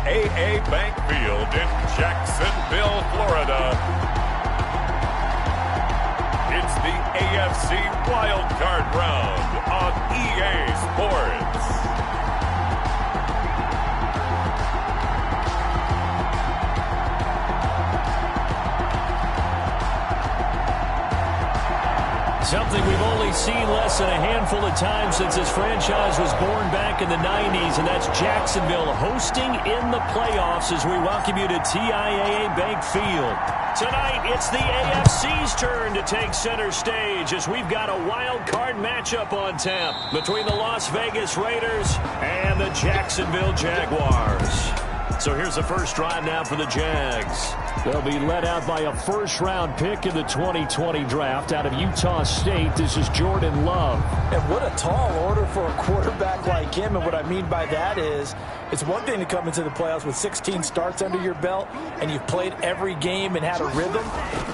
USAA Bank Field in Jacksonville, Florida. It's the AFC Wild Card Round on EA Sports. Something we've only seen less than a handful of times since this franchise was born back in the 90s, and that's Jacksonville hosting in the playoffs as we welcome you to TIAA Bank Field. Tonight, it's the AFC's turn to take center stage as we've got a wild card matchup on tap between the Las Vegas Raiders and the Jacksonville Jaguars. So here's the first drive now for the Jags. They'll be led out by a first-round pick in the 2020 draft out of Utah State. This is Jordan Love. And what a tall order for a quarterback like him. And what I mean by that is, it's one thing to come into the playoffs with 16 starts under your belt and you've played every game and had a rhythm.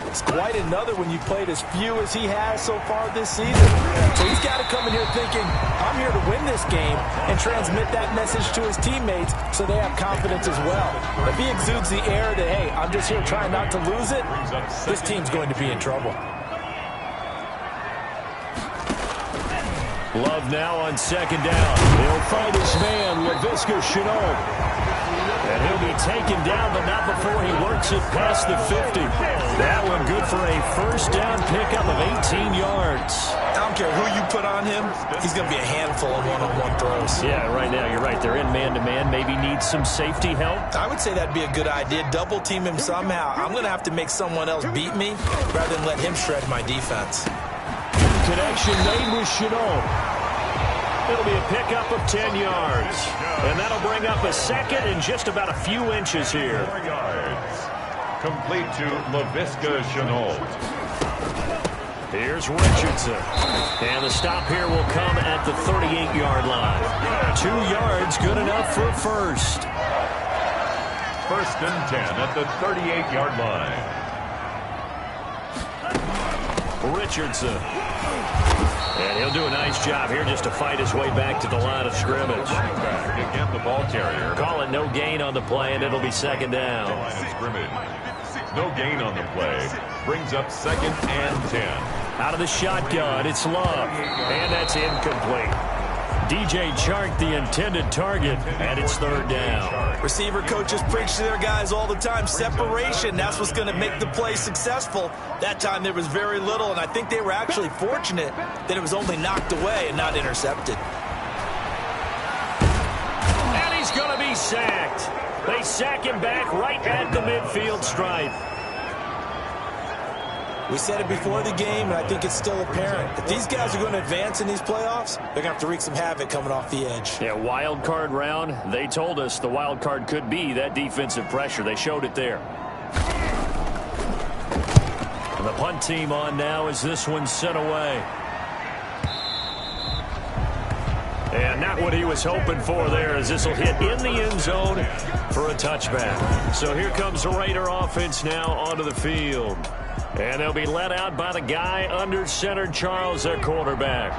It's quite another when you've played as few as he has so far this season. So he's got to come in here thinking, I'm here to win this game, and transmit that message to his teammates so they have confidence as well. If he exudes the air that, hey, I'm just here trying not to lose it, this team's going to be in trouble. Love now on second down. He'll find his man, Laviska Shenault. And he'll be taken down, but not before he works it past the 50. That one good for a first down pickup of 18 yards. I don't care who you put on him, he's going to be a handful of one-on-one throws. Yeah, right now, you're right. They're in man-to-man. Maybe need some safety help. I would say that'd be a good idea. Double team him somehow. I'm going to have to make someone else beat me rather than let him shred my defense. Connection made with Shenault. It'll be a pickup of 10 yards. And that'll bring up a second and just about a few inches here. 4 yards. Complete to Laviska Shenault. Here's Richardson. And the stop here will come at the 38-yard line. 2 yards, good enough for first. First and 10 at the 38-yard line. Richardson. And he'll do a nice job here just to fight his way back to the line of scrimmage. Again, the ball carrier. Call it no gain on the play, and it'll be second down. Line of scrimmage. No gain on the play. Brings up second and 10. Out of the shotgun, it's Love. And that's incomplete. DJ Chark, the intended target, and it's third down. Receiver coaches preach to their guys all the time. Separation, that's what's going to make the play successful. That time there was very little, and I think they were actually fortunate that it was only knocked away and not intercepted. And he's going to be sacked. They sack him back right at the midfield stripe. We said it before the game, and I think it's still apparent. If these guys are going to advance in these playoffs, they're going to have to wreak some havoc coming off the edge. Yeah, wild card round. They told us the wild card could be that defensive pressure. They showed it there. And the punt team on now as this one's sent away. And not what he was hoping for there, as this will hit in the end zone for a touchback. So here comes the Raider offense now onto the field. And they'll be led out by the guy under center, Charles, their quarterback.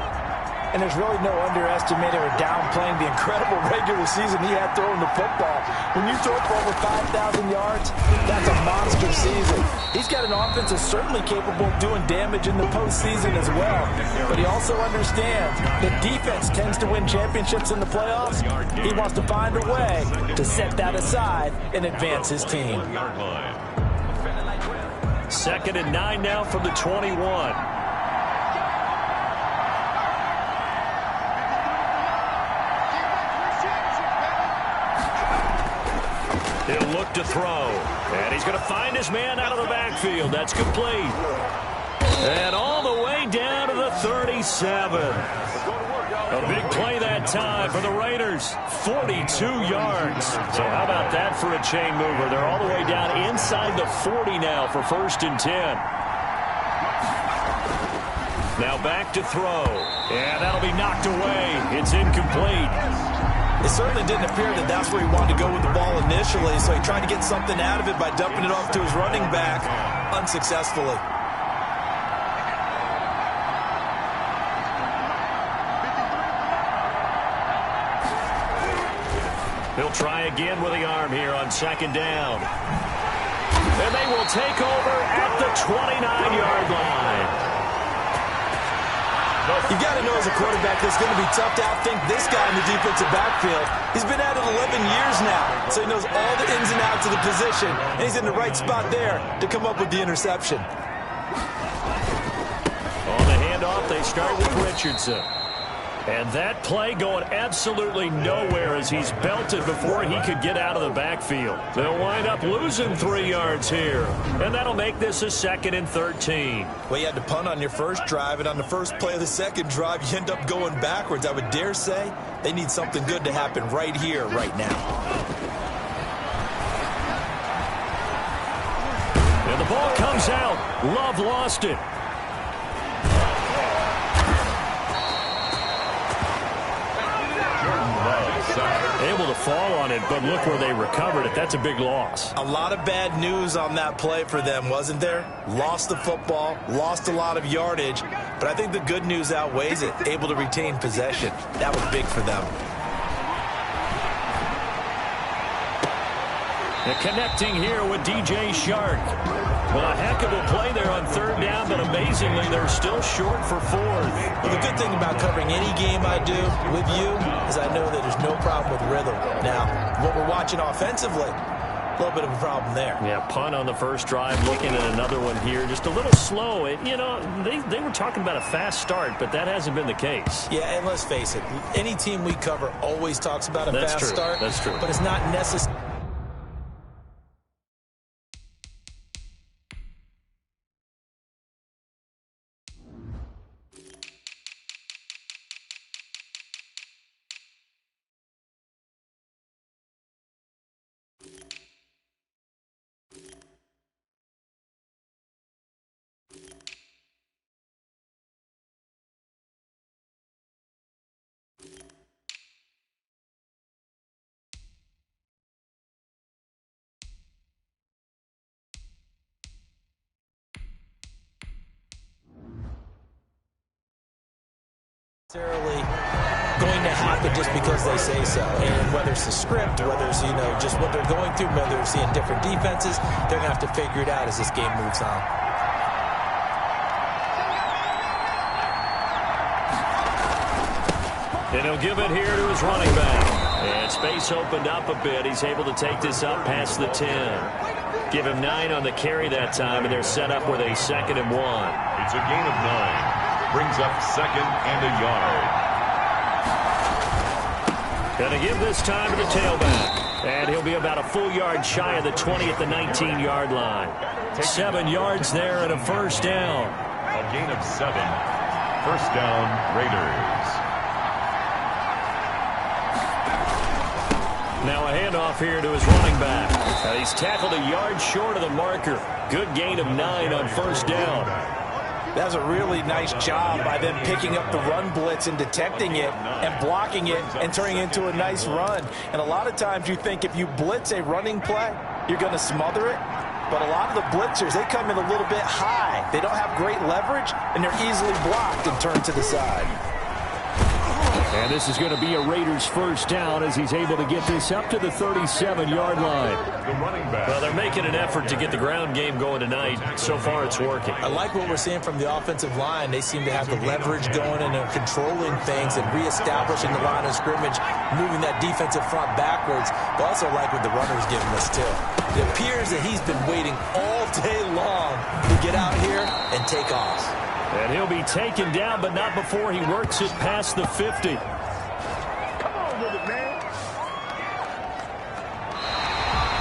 And there's really no underestimating or downplaying the incredible regular season he had throwing the football. When you throw for over 5,000 yards, that's a monster season. He's got an offense that's certainly capable of doing damage in the postseason as well. But he also understands that defense tends to win championships in the playoffs. He wants to find a way to set that aside and advance his team. Second and 9 now from the 21. He'll look to throw. And he's going to find his man out of the backfield. That's complete. And all the way down to the 37. A big play that time for the Raiders. 42 yards. So how about that for a chain mover? They're all the way down inside the 40 now for first and 10. Now back to throw. And that'll be knocked away. It's incomplete. It certainly didn't appear that that's where he wanted to go with the ball initially, so he tried to get something out of it by dumping it off to his running back unsuccessfully. He'll try again with the arm here on second down. And they will take over at the 29-yard line. You got to know as a quarterback it's going to be tough to outthink this guy in the defensive backfield. He's been at it 11 years now, so he knows all the ins and outs of the position, and he's in the right spot there to come up with the interception. On the handoff, they start with Richardson. And that play going absolutely nowhere as he's belted before he could get out of the backfield. They'll wind up losing 3 yards here. And that'll make this a 2nd and 13. Well, you had to punt on your first drive, and on the first play of the second drive, you end up going backwards. I would dare say they need something good to happen right here, right now. And the ball comes out. Love lost it. Able to fall on it, but look where they recovered it. That's a big loss. A lot of bad news on that play for them, wasn't there? Lost the football, lost a lot of yardage, but I think the good news outweighs it. Able to retain possession. That was big for them. They're connecting here with DJ Shark. Well, a heck of a play there on 3rd down, but amazingly, they're still short for 4th. Well, the good thing about covering any game I do with you is I know that there's no problem with rhythm. Now, what we're watching offensively, a little bit of a problem there. Yeah, punt on the first drive, looking at another one here. Just a little slow. You know, they were talking about a fast start, but that hasn't been the case. Yeah, and let's face it, any team we cover always talks about a fast start. That's true. But it's not necessary. Going to happen just because they say so. And whether it's the script, whether it's, just what they're going through, whether they're seeing different defenses, they're going to have to figure it out as this game moves on. And he'll give it here to his running back. And space opened up a bit. He's able to take this up past the 10. Give him 9 on the carry that time, and they're set up with a 2nd and 1. It's a gain of 9. Brings up 2nd and a yard. Going to give this time to the tailback. And he'll be about a full yard shy of the 20 at the 19-yard line. 7 yards there and a 1st down. A gain of 7. 1st down, Raiders. Now a handoff here to his running back. He's tackled a yard short of the marker. Good gain of 9 on 1st down. That was a really nice job by them picking up the run blitz and detecting it and blocking it and turning it into a nice run. And a lot of times you think if you blitz a running play, you're going to smother it. But a lot of the blitzers, they come in a little bit high. They don't have great leverage, and they're easily blocked and turned to the side. And this is going to be a Raiders 1st down as he's able to get this up to the 37-yard line. The running back. Well, they're making an effort to get the ground game going tonight. So far, it's working. I like what we're seeing from the offensive line. They seem to have the leverage going and they're controlling things and reestablishing the line of scrimmage, moving that defensive front backwards. But also like what the runner's giving us, too. It appears that he's been waiting all day long to get out here and take off. And he'll be taken down, but not before he works it past the 50. Come on with it, man.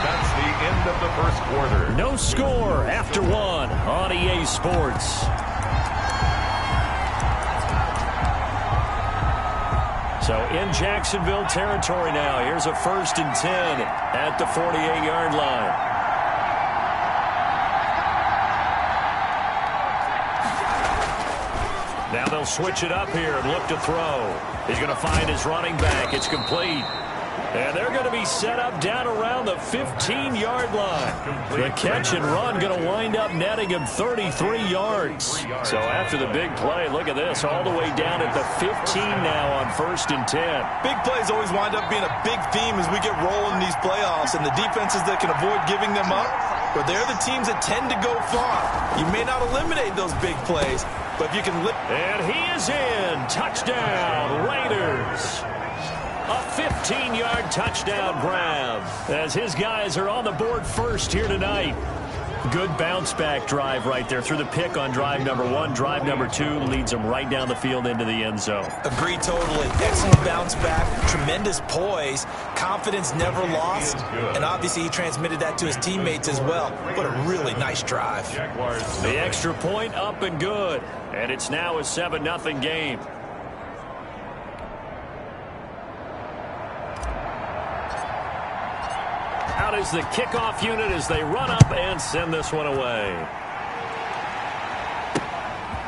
That's the end of the 1st quarter. No score after 1 on EA Sports. So in Jacksonville territory now. Here's a 1st and 10 at the 48-yard line. Now they'll switch it up here and look to throw. He's going to find his running back. It's complete. And they're going to be set up down around the 15-yard line. The catch and run going to wind up netting him 33 yards. So after the big play, look at this, all the way down at the 15 now on 1st and 10. Big plays always wind up being a big theme as we get rolling in these playoffs, and the defenses that can avoid giving them up, but they're the teams that tend to go far. You may not eliminate those big plays, but if you can lift. And he is in. Touchdown, Raiders. A 15-yard touchdown grab as his guys are on the board first here tonight. Good bounce-back drive right there through the pick on drive number 1. Drive number 2 leads them right down the field into the end zone. Agree totally. Excellent bounce-back, tremendous poise, confidence never lost, and obviously he transmitted that to his teammates as well. What a really nice drive. The extra point up and good, and it's now a 7-0 game. Out is the kickoff unit as they run up and send this one away.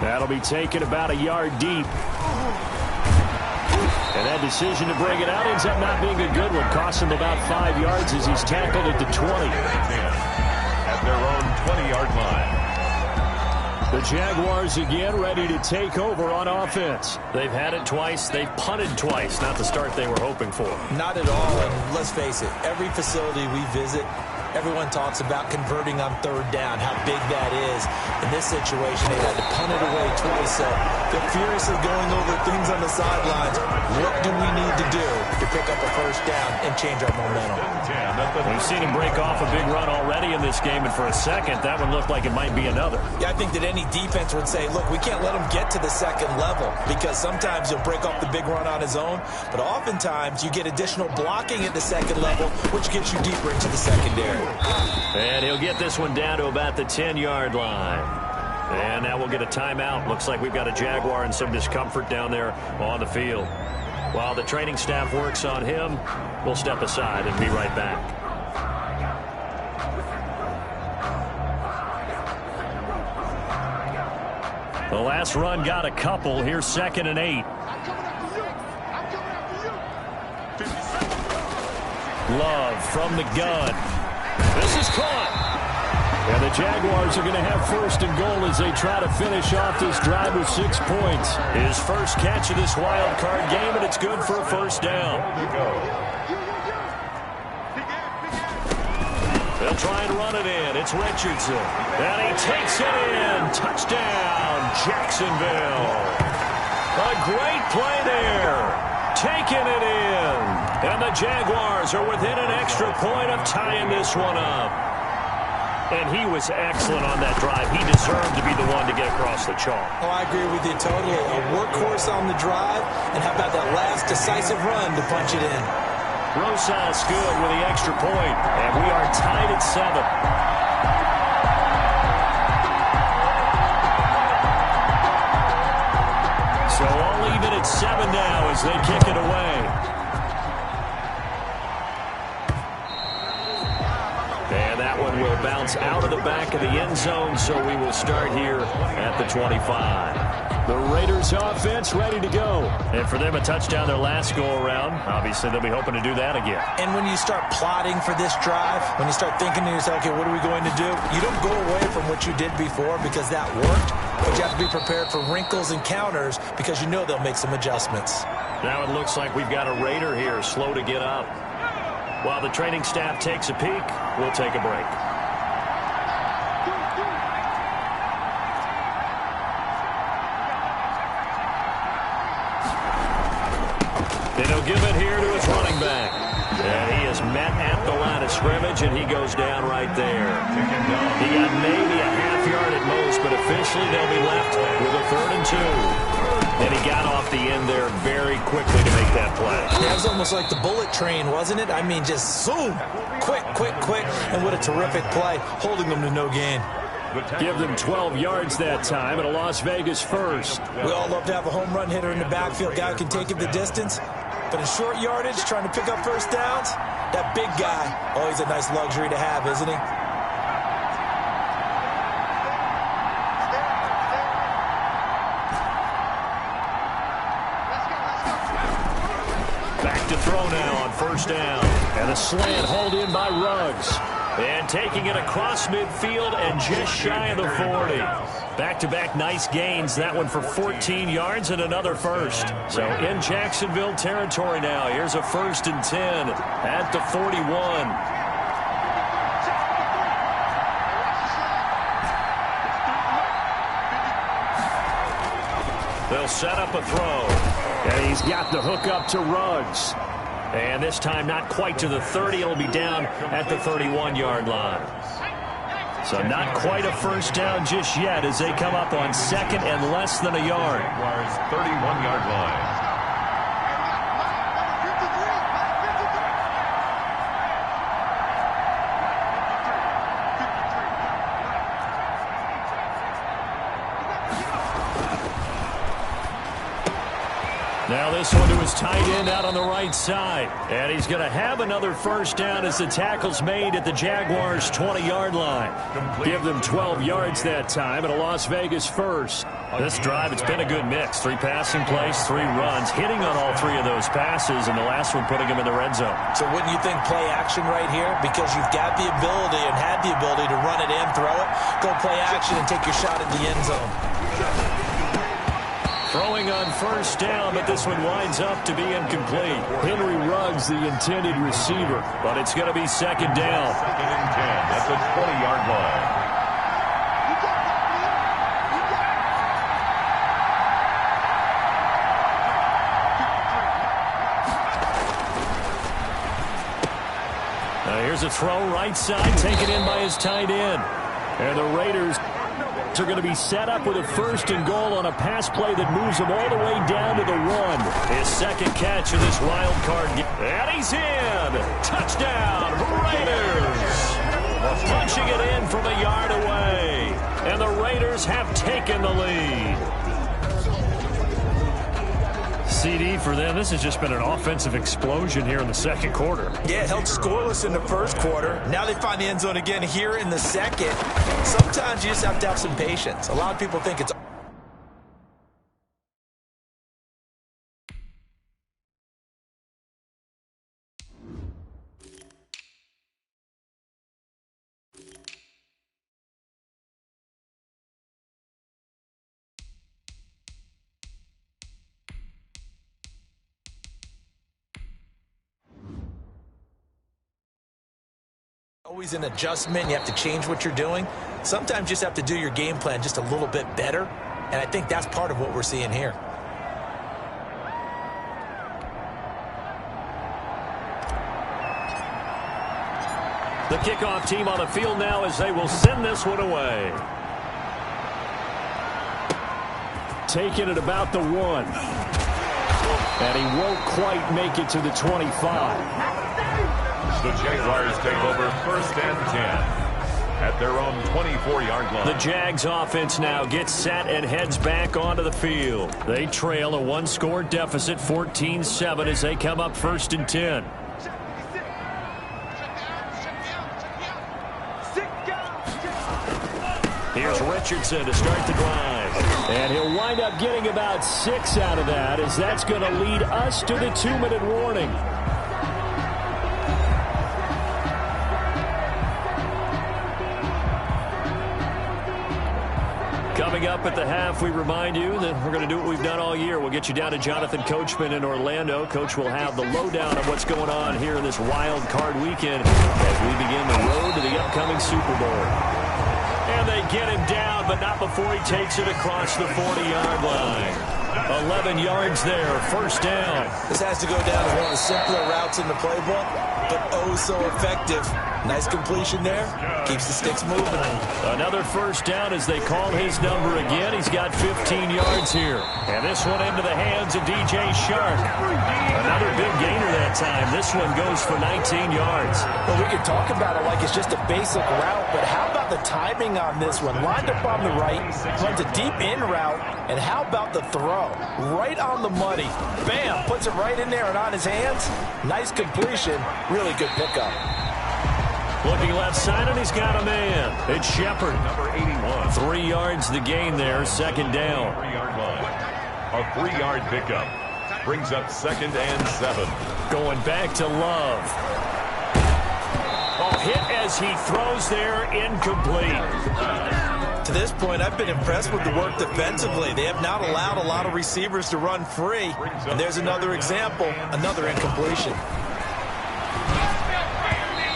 That'll be taken about a yard deep. And that decision to bring it out ends up not being a good one. Costs him about 5 yards as he's tackled at the 20. At their own 20-yard line. The Jaguars again ready to take over on offense. They've had it twice. They've punted twice. Not the start they were hoping for. Not at all, and let's face it, every facility we visit, everyone talks about converting on 3rd down, how big that is. In this situation, they had to punt it away twice, so they're furiously going over things on the sidelines. What do we need to do to pick up a 1st down and change our momentum? We've seen him break off a big run already in this game, and for a second, that one looked like it might be another. Yeah, I think that any defense would say, look, we can't let him get to the 2nd level because sometimes he'll break off the big run on his own, but oftentimes you get additional blocking at the 2nd level, which gets you deeper into the secondary. And he'll get this one down to about the 10-yard line. And now we'll get a timeout. Looks like we've got a Jaguar and some discomfort down there on the field. While the training staff works on him, we'll step aside and be right back. The last run got a couple. Here's 2nd and 8. Love from the gun. This is caught. And the Jaguars are going to have 1st and goal as they try to finish off this drive with 6 points. His first catch of this wild card game, and it's good for a 1st down. They'll try and run it in. It's Richardson. And he takes it in. Touchdown, Jacksonville. A great play there. Taking it in. And the Jaguars are within an extra point of tying this one up. And he was excellent on that drive. He deserved to be the one to get across the chalk. Oh, I agree with you totally. A workhorse on the drive, and how about that last decisive run to punch it in? Rosas good with the extra point, and we are tied at 7. So all even at 7 now as they kick it away. And that one will bounce out of the back of the end zone, so we will start here at the 25. The Raiders offense ready to go. And for them, a touchdown their last go-around. Obviously, they'll be hoping to do that again. And when you start plotting for this drive, when you start thinking to yourself, okay, what are we going to do? You don't go away from what you did before because that worked, but you have to be prepared for wrinkles and counters because you know they'll make some adjustments. Now it looks like we've got a Raider here, slow to get up. While the training staff takes a peek, we'll take a break. And he'll give it here to his running back. And he is met at the line of scrimmage, and he goes down right there. He got maybe a half yard at most, but officially they'll be left with a 3rd and 2. And he got off the end there very quickly to make that play. Yeah, it was almost like the bullet train, wasn't it? I mean, just zoom, quick, quick, quick, and what a terrific play, holding them to no gain. Give them 12 yards that time and a Las Vegas 1st. We all love to have a home run hitter in the backfield, guy who can take it the distance. But in short yardage, trying to pick up 1st downs, that big guy, always a nice luxury to have, isn't he? throw now on first down. And a slant hauled in by Ruggs. And taking it across midfield and just shy of the 40. Back-to-back nice gains. That one for 14 yards and another first. So in Jacksonville territory now. Here's a 1st and 10 at the 41. They'll set up a throw. And he's got the hook up to Ruggs. And this time not quite to the 30. It'll be down at the 31-yard line. So not quite a first down just yet as they come up on 2nd and less than a yard. 31-yard line. Now this one to his tight end out on the right side. And he's going to have another first down as the tackle's made at the Jaguars' 20-yard line. Give them 12 yards that time and a Las Vegas first. This drive, it's been a good mix. 3 passing plays, 3 runs, hitting on all 3 of those passes, and the last one putting him in the red zone. So wouldn't you think play action right here? Because you've got the ability and had the ability to run it and throw it. Go play action and take your shot at the end zone. Throwing on first down, but this one winds up to be incomplete. Henry Ruggs, the intended receiver, but it's going to be 2nd down. 2nd and 10 at the 20-yard line. Here's a throw right side, taken in by his tight end. And the Raiders are going to be set up with a 1st and goal on a pass play that moves them all the way down to the 1. His 2nd catch of this wild card game. And he's in. Touchdown, Raiders. Punching it in from a yard away. And the Raiders have taken the lead. CD for them. This has just been an offensive explosion here in the 2nd quarter. Yeah, it held scoreless in the 1st quarter. Now they find the end zone again here in the 2nd. Sometimes you just have to have some patience. A lot of people think it's always an adjustment. You have to change what you're doing. Sometimes you just have to do your game plan just a little bit better, and I think that's part of what we're seeing here. The kickoff team on the field now as they will send this one away. Taking it about the 1. And he won't quite make it to the 25. The Jaguars take over 1st and 10 at their own 24-yard line. The Jags offense now gets set and heads back onto the field. They trail a 1-score deficit, 14-7, as they come up 1st and 10. Here's Richardson to start the drive. And he'll wind up getting about 6 out of that, as that's going to lead us to the 2-minute warning. Coming up at the half, we remind you that we're going to do what we've done all year. We'll get you down to Jonathan Coachman in Orlando. Coach will have the lowdown of what's going on here in this wild card weekend as we begin the road to the upcoming Super Bowl. And they get him down, but not before he takes it across the 40-yard line. 11 yards there, 1st down. This has to go down as one of the simpler routes in the playbook, but oh so effective. Nice completion there. Keeps the sticks moving. Another 1st down as they call his number again. He's got 15 yards here. And this one into the hands of DJ Shark. Another big gainer that time. This one goes for 19 yards. Well, we can talk about it like it's just a basic route, but how about the timing on this one? Lined up on the right, runs a deep in route, and how about the throw? Right on the money. Bam! Puts it right in there and on his hands. Nice completion. Really good pickup. Looking left side, and he's got a man. It's Shepard. Number 81. 3 yards the gain there, 2nd down. 3-yard line. A 3-yard pickup brings up 2nd and 7. Going back to Love. Oh, hit as he throws there, incomplete. To this point, I've been impressed with the work defensively. They have not allowed a lot of receivers to run free. And there's another example, another incompletion.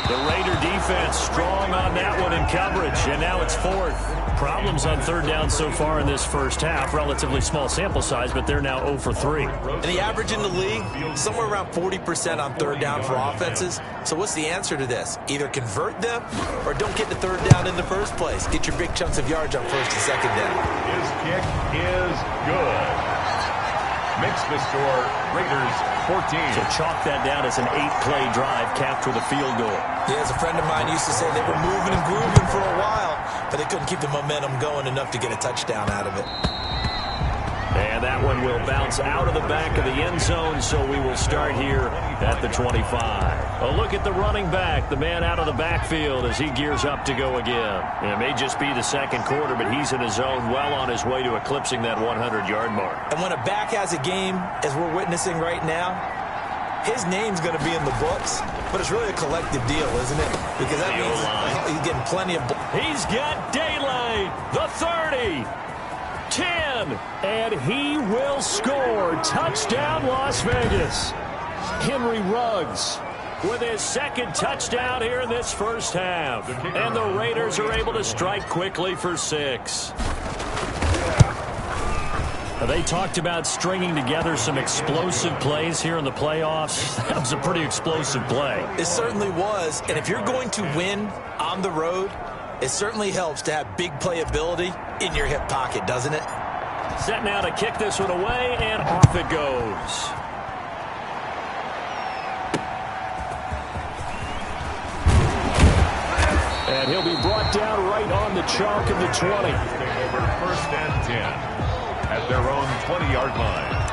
The Raider defense strong on that one in coverage, and now it's fourth. Problems on third down so far in this first half. Relatively small sample size, but they're now 0 for 3. And the average in the league, somewhere around 40% on third down for offenses. So what's the answer to this? Either convert them or don't get the third down in the first place. Get your big chunks of yards on first and second down. His kick is good. Makes the score Raiders 14. So chalk that down as an 8-play drive capped with a field goal. Yeah, as a friend of mine used to say, they were moving and grooving for a while, but they couldn't keep the momentum going enough to get a touchdown out of it. And that one will bounce out of the back of the end zone, so we will start here at the 25. A look at the running back, the man out of the backfield as he gears up to go again. And it may just be the second quarter, but he's in his zone, well on his way to eclipsing that 100-yard mark. And when a back has a game, as we're witnessing right now, his name's going to be in the books, but it's really a collective deal, isn't it? Because that means he's getting plenty of... He's got daylight, the 30. 10, and he will score. Touchdown, Las Vegas. Henry Ruggs with his second touchdown here in this first half. And the Raiders are able to strike quickly for 6. They talked about stringing together some explosive plays here in the playoffs. That was a pretty explosive play. It certainly was, and if you're going to win on the road, it certainly helps to have big playability in your hip pocket, doesn't it? Set now to kick this one away, and off it goes. And he'll be brought down right on the chalk of the 20. Over first and 10 at their own 20-yard line.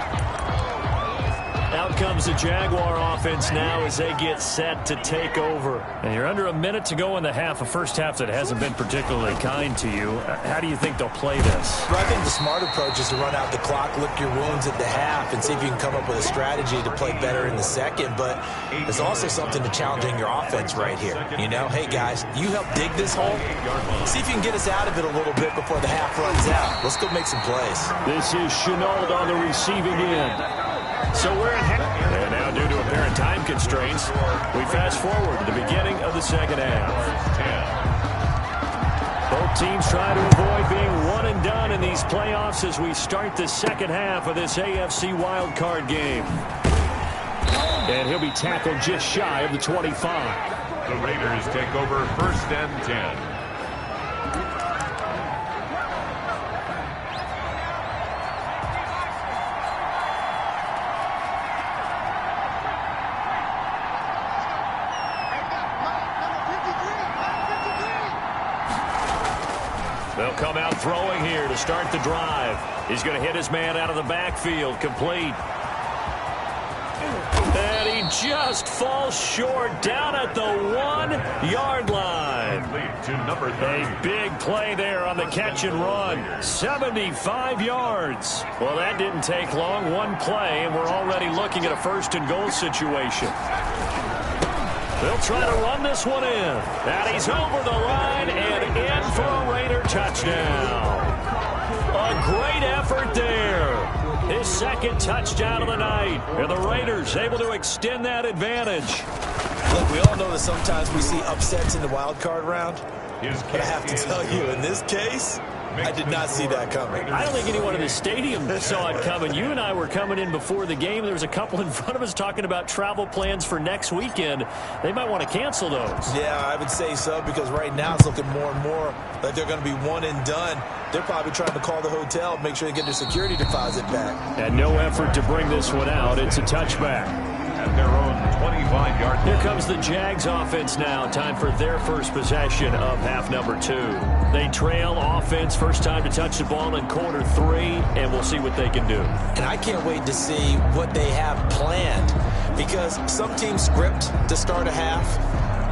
Out comes the Jaguar offense now as they get set to take over. And you're under a minute to go in the half, a first half that hasn't been particularly kind to you. How do you think they'll play this? Well, I think the smart approach is to run out the clock, lick your wounds at the half, and see if you can come up with a strategy to play better in the second. But there's also something to challenging your offense right here. You know, hey, guys, you help dig this hole. See if you can get us out of it a little bit before the half runs out. Let's go make some plays. This is Shenault on the receiving end. So we're in half. And now, due to apparent time constraints, we fast forward to the beginning of the second half. Both teams try to avoid being one and done in these playoffs as we start the second half of this AFC wildcard game. And he'll be tackled just shy of the 25. The Raiders take over first and 10. They'll come out throwing here to start the drive. He's going to hit his man out of the backfield, complete. And he just falls short down at the 1-yard line. A big play there on the catch and run. 75 yards. Well, that didn't take long. One play, and we're already looking at a first and goal situation. They'll try to run this one in. And he's over the line and in for a Raider touchdown. A great effort there. His second touchdown of the night. And the Raiders able to extend that advantage. Look, we all know that sometimes we see upsets in the wild card round. But I have to tell you, in this case, I did not see that coming. I don't think anyone in the stadium saw it coming. You and I were coming in before the game. There was a couple in front of us talking about travel plans for next weekend. They might want to cancel those. Yeah, I would say so, because right now it's looking more and more like they're going to be one and done. They're probably trying to call the hotel and make sure they get their security deposit back. And no effort to bring this one out. It's a touchback. At their own 25-yard line. Here comes the Jags offense now. Time for their first possession of half number 2. They trail offense, first time to touch the ball in quarter 3, and we'll see what they can do. And I can't wait to see what they have planned, because some teams script to start a half.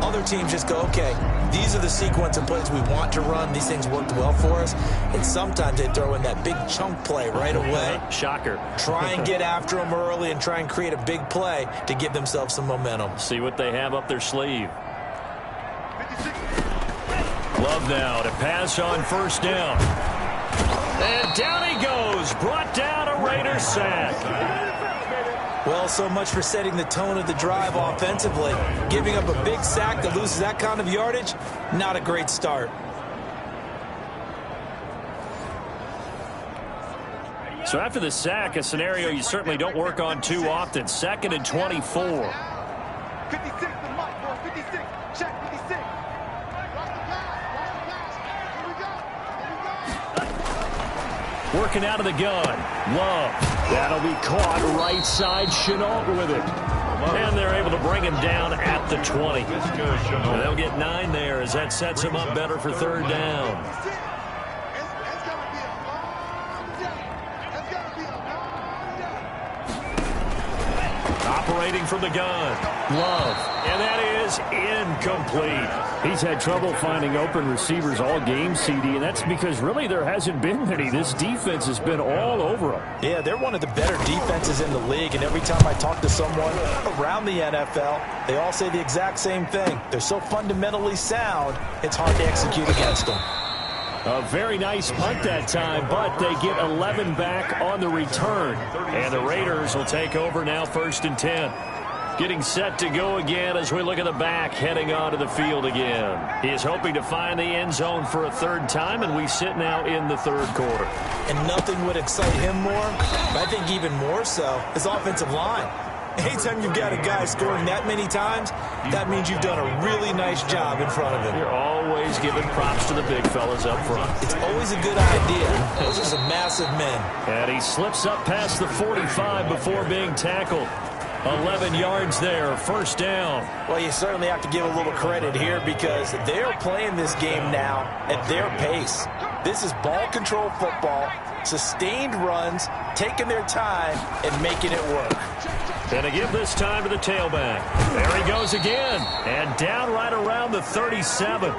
Other teams just go, okay, these are the sequence of plays we want to run. These things worked well for us. And sometimes they throw in that big chunk play right away. Shocker. Try and get after them early and try and create a big play to give themselves some momentum. See what they have up their sleeve. Love now to pass on first down. And down he goes. Brought down a Raiders sack. Well, so much for setting the tone of the drive offensively. Giving up a big sack that loses that kind of yardage, not a great start. So after the sack, a scenario you certainly don't work on too often. 2nd and 24. 56 to Mike, bro. 56. Check 56. Working out of the gun. Love. That'll be caught right side. Shenault with it. And they're able to bring him down at the 20. And they'll get 9 there as that sets him up better for 3rd down. Operating from the gun. Love. And that is incomplete. He's had trouble finding open receivers all game, CD, and that's because really there hasn't been many. This defense has been all over them. Yeah, they're one of the better defenses in the league, and every time I talk to someone around the NFL, they all say the exact same thing. They're so fundamentally sound, it's hard to execute against them. A very nice punt that time, but they get 11 back on the return. And the Raiders will take over now 1st and 10. Getting set to go again as we look at the back heading onto the field again. He is hoping to find the end zone for a 3rd time, and we sit now in the 3rd quarter. And nothing would excite him more, but I think even more so, his offensive line. Anytime you've got a guy scoring that many times, that means you've done a really nice job in front of him. You're always giving props to the big fellas up front. It's always a good idea. Those are some massive men. And he slips up past the 45 before being tackled. 11 yards there, 1st down. Well, you certainly have to give a little credit here because they're playing this game now at their pace. This is ball control football, sustained runs, taking their time, and making it work. Gonna give this time to the tailback. There he goes again. And down right around the 37.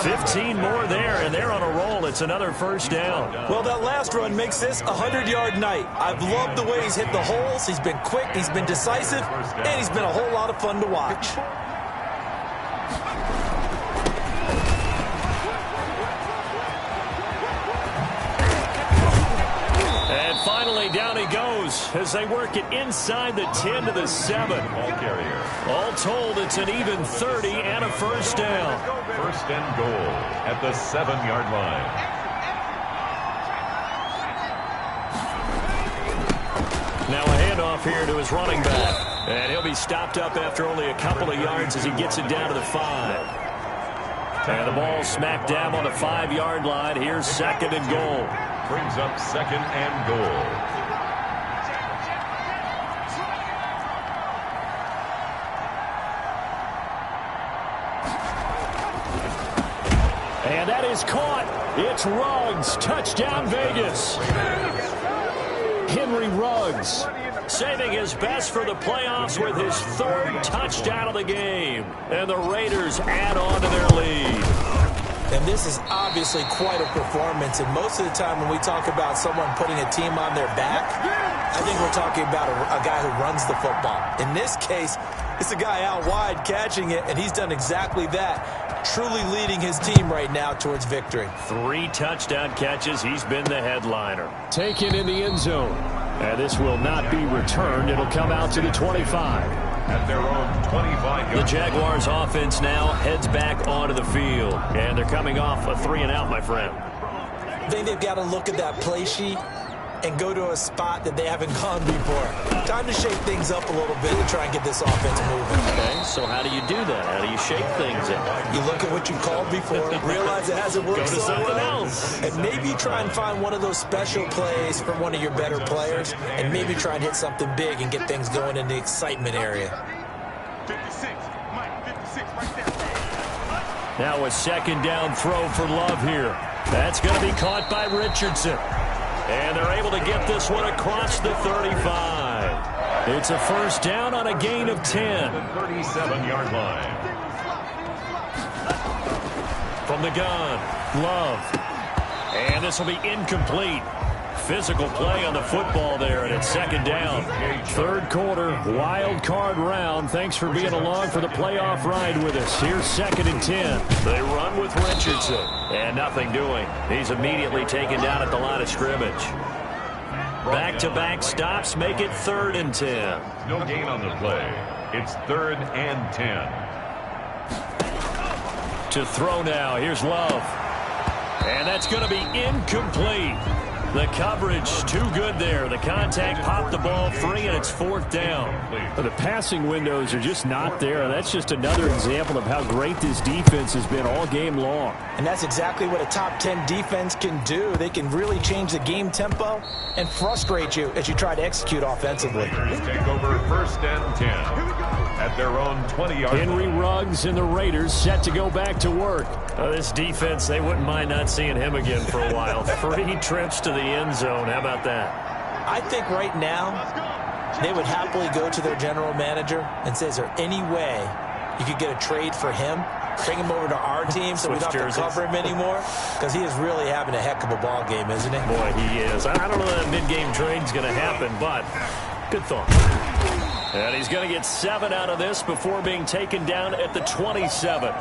15 more there, and they're on a roll. It's another 1st down. Well, that last run makes this a 100-yard night. I've loved the way he's hit the holes. He's been quick, he's been decisive, and he's been a whole lot of fun to watch. And finally, down he goes as they work it inside the 10 to the 7. Ball carrier. All told, it's an even 30 and a 1st down. 1st and goal at the 7-yard line. Now a handoff here to his running back. And he'll be stopped up after only a couple of yards as he gets it down to the 5. And the ball smacked down on the 5-yard line. Here's 2nd and goal. Brings up 2nd and goal. And that is caught. It's Ruggs. Touchdown, Vegas. Henry Ruggs saving his best for the playoffs with his 3rd touchdown of the game. And the Raiders add on to their lead. And this is obviously quite a performance. And most of the time when we talk about someone putting a team on their back, I think we're talking about a guy who runs the football. In this case, it's a guy out wide catching it, and he's done exactly that, truly leading his team right now towards victory. 3 touchdown catches. He's been the headliner. Taken in the end zone. And this will not be returned. It'll come out to the 25. At their own 25-yard. The Jaguars offense now heads back onto the field. And they're coming off a 3-and-out, my friend. I think they've got to look at that play sheet and go to a spot that they haven't gone before. Time to shake things up a little bit to try and get this offense moving. Okay, so how do you do that? How do you shake things up? You look at what you called before, realize it hasn't worked Go to so something well, else. and maybe try and find one of those special plays from one of your better players, and maybe try and hit something big and get things going in the excitement area. 56. Mike, 56 right there. Now a 2nd down throw for Love here. That's going to be caught by Richardson. And they're able to get this one across the 35. It's a 1st down on a gain of 10. The 37-yard line. From the gun, Love. And this will be incomplete. Physical play on the football there, and it's second down. Third quarter, wild card round. Thanks for being along for the playoff ride with us. Here's 2nd and 10. They run with Richardson, and nothing doing. He's immediately taken down at the line of scrimmage. Back-to-back stops make it 3rd and 10. No gain on the play. It's 3rd and 10. To throw now, here's Love. And that's going to be incomplete. The coverage too good there. The contact popped the ball free, and it's 4th down. But the passing windows are just not there. That's just another example of how great this defense has been all game long. And that's exactly what a top 10 defense can do. They can really change the game tempo and frustrate you as you try to execute offensively. Raiders take over 1st and 10 at their own 20-yard line. Henry Ruggs and the Raiders set to go back to work. This defense, they wouldn't mind not seeing him again for a while. 3 trips to the end zone. How about that? I think right now they would happily go to their general manager and say, is there any way you could get a trade for him? Bring him over to our team so we don't have to cover him anymore? Because he is really having a heck of a ball game, isn't he? Boy, he is. I don't know that mid-game trade's going to happen, but good thought. And he's going to get 7 out of this before being taken down at the 27.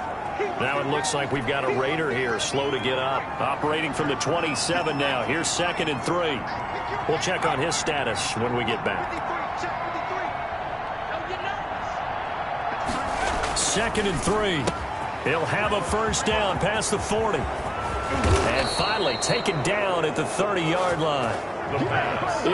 Now it looks like we've got a Raider here, slow to get up. Operating from the 27 now. Here's 2nd and 3. We'll check on his status when we get back. 2nd and 3. He'll have a first down past the 40. And finally taken down at the 30-yard line.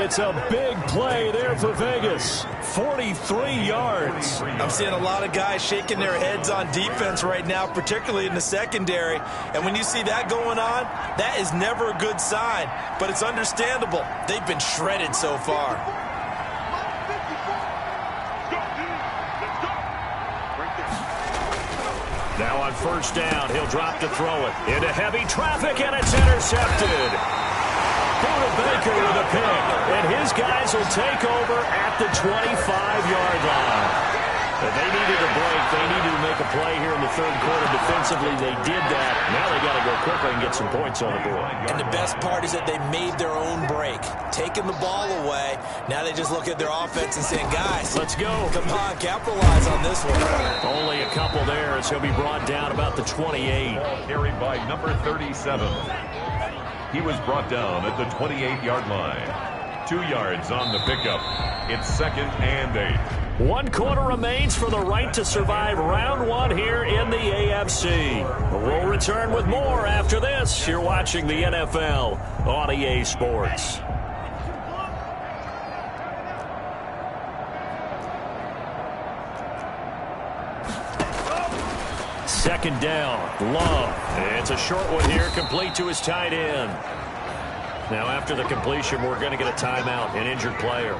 It's a big play there for Vegas. 43 yards. I'm seeing a lot of guys shaking their heads on defense right now, particularly in the secondary. And when you see that going on, that is never a good sign. But it's understandable. They've been shredded so far. Now on first down, he'll drop to throw it. Into heavy traffic, and it's intercepted. Budda Baker with a pick, and his guys will take over at the 25-yard line. But they needed a break. They needed to make a play here in the third quarter. Defensively, they did that. Now they got to go quickly and get some points on the board. And the best part is that they made their own break, taking the ball away. Now they just look at their offense and saying, guys, let's go. Come on, capitalize on this one. Only a couple there as he'll be brought down about the 28. Ball carried by number 37. He was brought down at the 28-yard line. 2 yards on the pickup. It's 2nd and 8. 1 quarter remains for the right to survive round 1 here in the AFC. We'll return with more after this. You're watching the NFL on EA Sports. Second down, Love. It's a short one here, complete to his tight end. Now after the completion, we're going to get a timeout, an injured player.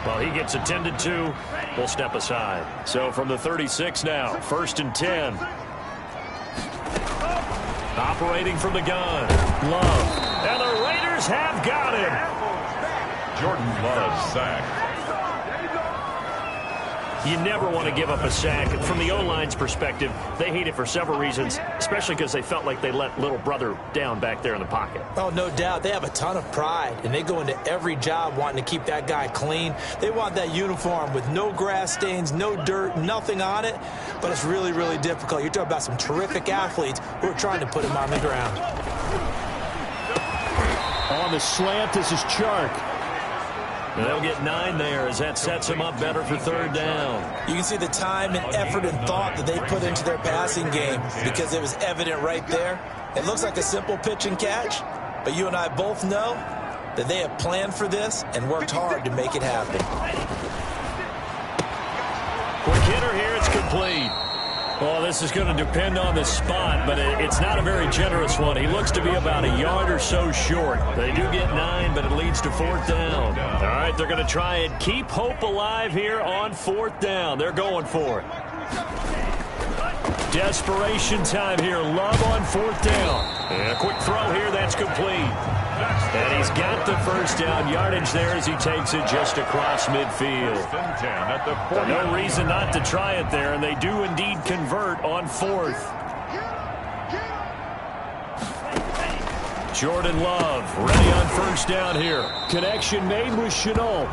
Well, he gets attended to. We'll step aside. So from the 36 now, 1st and 10. Operating from the gun, Love. And the Raiders have got him. Jordan Love sacked. You never want to give up a sack. From the O-line's perspective, they hate it for several reasons, especially because they felt like they let little brother down back there in the pocket. Oh, no doubt. They have a ton of pride, and they go into every job wanting to keep that guy clean. They want that uniform with no grass stains, no dirt, nothing on it, but it's really, really difficult. You're talking about some terrific athletes who are trying to put him on the ground. On the slant, this is Chark. And they'll get 9 there as that sets them up better for 3rd down. You can see the time and effort and thought that they put into their passing game because it was evident right there. It looks like a simple pitch and catch, but you and I both know that they have planned for this and worked hard to make it happen. Quick hitter here, it's complete. Well, this is going to depend on the spot, but it's not a very generous one. He looks to be about a yard or so short. They do get 9, but it leads to 4th down. All right, they're going to try and keep hope alive here on 4th down. They're going for it. Desperation time here. Love on 4th down. And a quick throw here, that's complete. And he's got the first down yardage there as he takes it just across midfield. No reason not to try it there, and they do indeed convert on 4th. Jordan Love ready on first down here. Connection made with Shenault.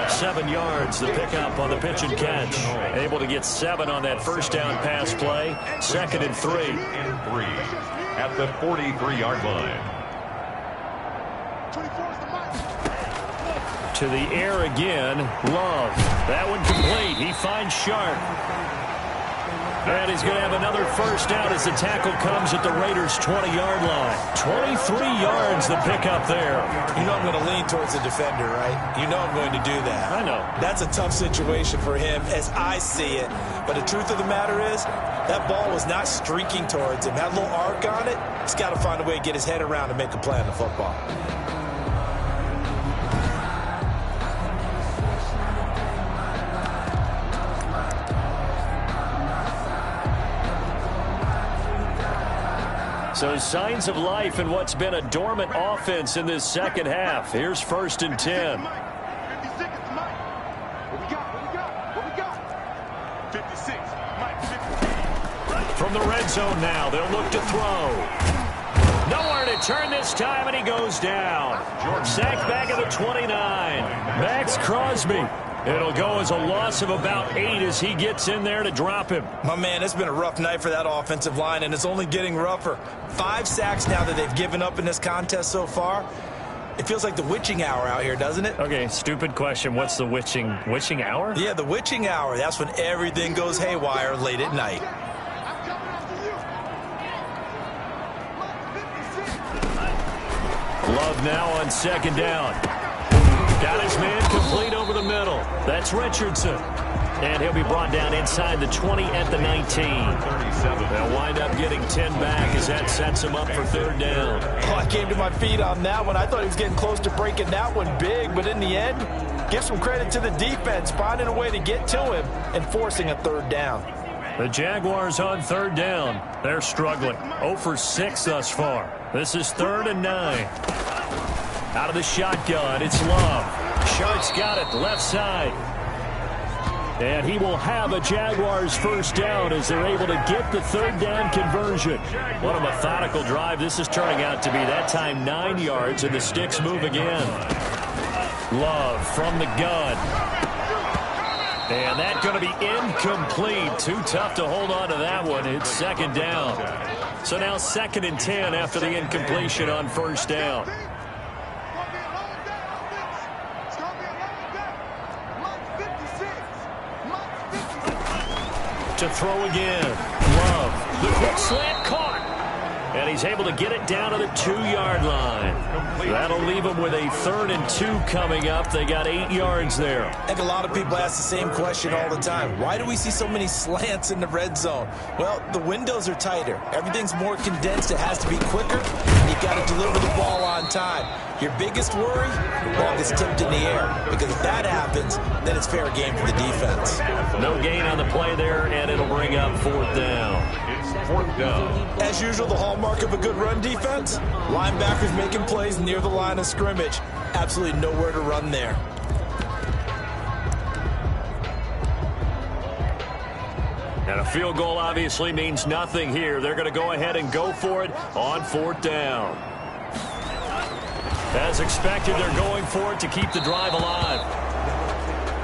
7 yards, the pickup on the pitch and catch. Able to get 7 on that first down pass play. 2nd and 3. At the 43-yard line. To the air again. Love. That one complete. He finds Sharp. And he's going to have another first down as the tackle comes at the Raiders' 20-yard line. 23 yards the pickup there. You know I'm going to lean towards the defender, right? You know I'm going to do that. I know. That's a tough situation for him as I see it. But the truth of the matter is, that ball was not streaking towards him. Had a little arc on it. He's got to find a way to get his head around and make a play on the football. So signs of life in what's been a dormant offense in this second half. Here's 1st and 10. From the red zone now, they'll look to throw. Nowhere to turn this time, and he goes down. Sacked back at the 29. Max Crosby. It'll go as a loss of about 8 as he gets in there to drop him. My man, it's been a rough night for that offensive line, and it's only getting rougher. 5 sacks now that they've given up in this contest so far. It feels like the witching hour out here, doesn't it? Okay, stupid question. What's the witching hour? Yeah, the witching hour. That's when everything goes haywire late at night. Love now on 2nd down. Got his man complete over the middle. That's Richardson. And he'll be brought down inside the 20 at the 19. They'll wind up getting 10 back as that sets him up for 3rd down. Oh, I came to my feet on that one. I thought he was getting close to breaking that one big, but in the end, give some credit to the defense, finding a way to get to him and forcing a 3rd down. The Jaguars on 3rd down. They're struggling. 0 for 6 thus far. This is 3rd and 9. Out of the shotgun, it's Love. Shark's got it, left side. And he will have a Jaguars first down as they're able to get the 3rd down conversion. What a methodical drive this is turning out to be. That time 9 yards, and the sticks move again. Love from the gun. And that's going to be incomplete. Too tough to hold on to that one. It's 2nd down. So now 2nd and 10 after the incompletion on first down. To throw again. Love. The quick slant caught. And he's able to get it down to the 2-yard line. That'll leave him with a 3rd and 2 coming up. They got 8 yards there. I think a lot of people ask the same question all the time. Why do we see so many slants in the red zone? Well, the windows are tighter. Everything's more condensed. It has to be quicker. And you've got to deliver the ball on time. Your biggest worry? The ball gets tipped in the air. Because if that happens, then it's fair game for the defense. No gain on the play there, and it'll bring up 4th down. It's 4th down. As usual, the hallmark of a good run defense, linebackers making plays near the line of scrimmage. Absolutely nowhere to run there. And a field goal obviously means nothing here. They're going to go ahead and go for it on 4th down. As expected, they're going for it to keep the drive alive.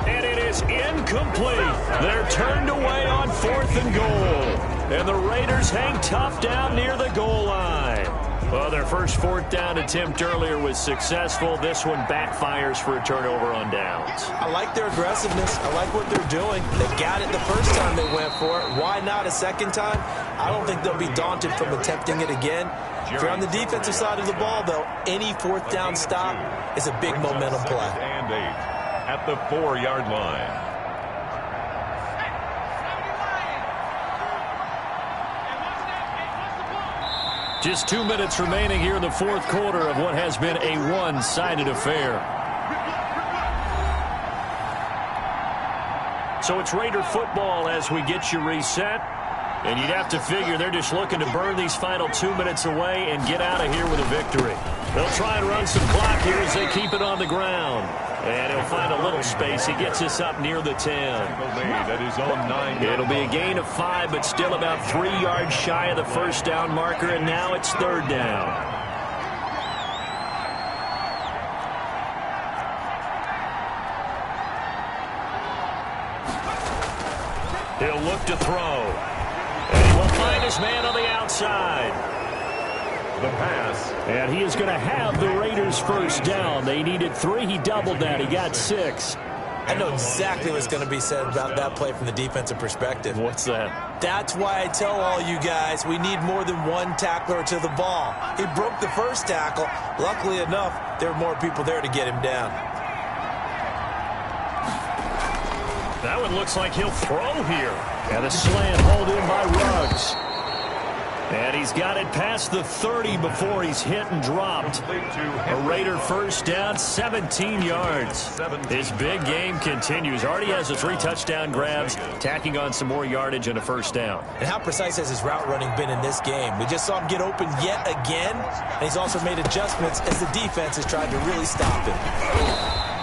And it is incomplete. They're turned away on 4th and goal. And the Raiders hang tough down near the goal line. Well, their first 4th down attempt earlier was successful. This one backfires for a turnover on downs. I like their aggressiveness. I like what they're doing. They got it the first time they went for it. Why not a second time? I don't think they'll be daunted from attempting it again. If you're on the defensive side of the ball, though, any 4th down stop is a big momentum play. And 8 at the 4-yard line. Just 2 minutes remaining here in the 4th quarter of what has been a one-sided affair. So it's Raider football as we get you reset. And you'd have to figure they're just looking to burn these final 2 minutes away and get out of here with a victory. They'll try and run some clock here as they keep it on the ground. And he'll find a little space. He gets us up near the 10. That is on 9. It'll be a gain of 5, but still about 3 yards shy of the first down marker, and now it's 3rd down. He'll look to throw. And he will find his man on the outside. The pass. And he is going to have the Raiders first down. They needed 3. He doubled that. He got 6. I know exactly what's going to be said about that play from the defensive perspective. What's that? That's why I tell all you guys we need more than one tackler to the ball. He broke the first tackle. Luckily enough, there were more people there to get him down. That one looks like he'll throw here. And a slant hauled in by Ruggs. And he's got it past the 30 before he's hit and dropped. A Raider first down, 17 yards. His big game continues. Already has the 3 touchdown grabs, tacking on some more yardage and a first down. And how precise has his route running been in this game? We just saw him get open yet again, and he's also made adjustments as the defense has tried to really stop him.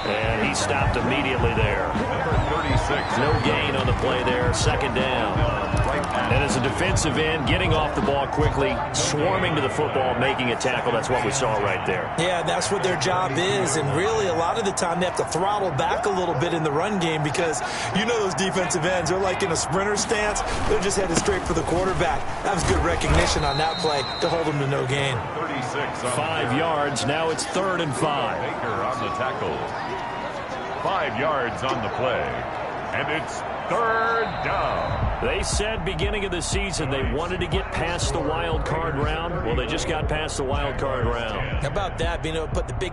And he stopped immediately there. Number 36. No gain on the play there. Second down. And as a defensive end, getting off the ball quickly, swarming to the football, making a tackle. That's what we saw right there. Yeah, that's what their job is. And really, a lot of the time, they have to throttle back a little bit in the run game because you know those defensive ends, they're like in a sprinter stance. They're just headed straight for the quarterback. That was good recognition on that play to hold them to no gain. 36. 5 yards. Now it's 3rd and 5. Baker on the tackle. 5 yards on the play. And it's 3rd down. They said beginning of the season they wanted to get past the wild card round. Well, they just got past the wild card round. How about that, being able to put the big